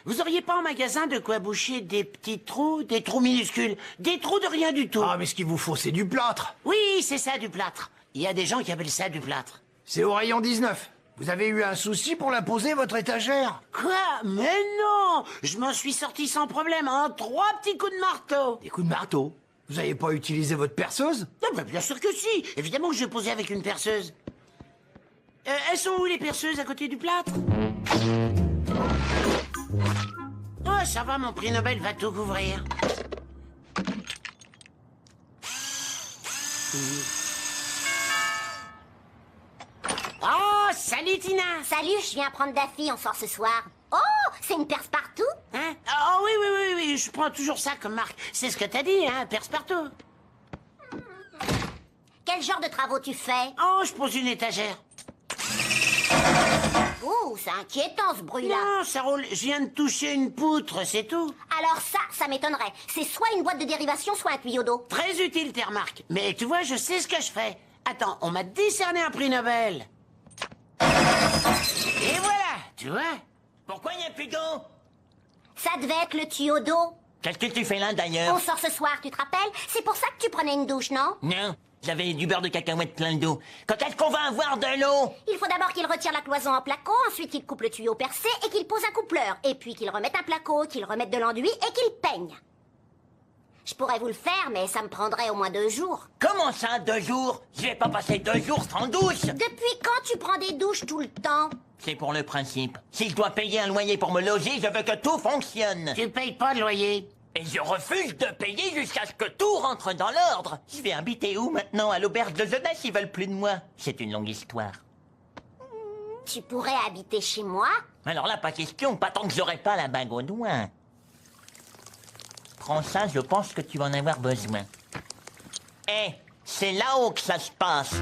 Vous auriez pas en magasin de quoi boucher des petits trous, des trous minuscules, des trous de rien du tout? Ah, mais ce qu'il vous faut, c'est du plâtre. Oui, c'est ça, du plâtre. Il y a des gens qui appellent ça du plâtre. C'est au rayon 19. Vous avez eu un souci pour la poser, votre étagère? Quoi? Mais non! Je m'en suis sorti sans problème en 3 petits coups de marteau. Des coups de marteau? Vous n'avez pas utilisé votre perceuse? Ah bah, bien sûr que si. Évidemment que je vais poser avec une perceuse. Elles sont où les perceuses à côté du plâtre? Oh, ça va, mon prix Nobel va tout couvrir. Oh, salut Tina! Salut, je viens prendre Daffy, on sort ce soir. Oh, c'est une perce partout? Hein? Oh oui, oui, oui, oui, je prends toujours ça comme marque. C'est ce que t'as dit, hein, perce partout. Quel genre de travaux tu fais? Oh, je pose une étagère. Ouh, c'est inquiétant ce bruit-là. Non, ça roule, je viens de toucher une poutre, c'est tout. Alors ça m'étonnerait. C'est soit une boîte de dérivation, soit un tuyau d'eau. Très utile tes remarques. Mais tu vois, je sais ce que je fais. Attends, on m'a décerné un prix Nobel. Et voilà, tu vois. Pourquoi il n'y a plus d'eau? Ça devait être le tuyau d'eau. Qu'est-ce que tu fais là d'ailleurs? On sort ce soir, tu te rappelles? C'est pour ça que tu prenais une douche, non? Non, j'avais du beurre de cacahuète plein d'eau. Quand est-ce qu'on va avoir de l'eau? Il faut d'abord qu'il retire la cloison en placo, ensuite qu'il coupe le tuyau percé et qu'il pose un coupleur. Et puis qu'il remette un placo, qu'il remette de l'enduit et qu'il peigne. Je pourrais vous le faire, mais ça me prendrait au moins 2 jours. Comment ça, 2 jours? Je vais pas passer 2 jours sans douche. Depuis quand tu prends des douches tout le temps? C'est pour le principe. Si je dois payer un loyer pour me loger, je veux que tout fonctionne. Tu payes pas de loyer. Et je refuse de payer jusqu'à ce que tout rentre dans l'ordre. Je vais habiter où maintenant? À l'auberge de jeunesse, ils veulent plus de moi. C'est une longue histoire. Tu pourrais habiter chez moi? Alors là, pas question, pas tant que j'aurai pas la bague au doigt. Prends ça, je pense que tu vas en avoir besoin. Eh, c'est là-haut que ça se passe.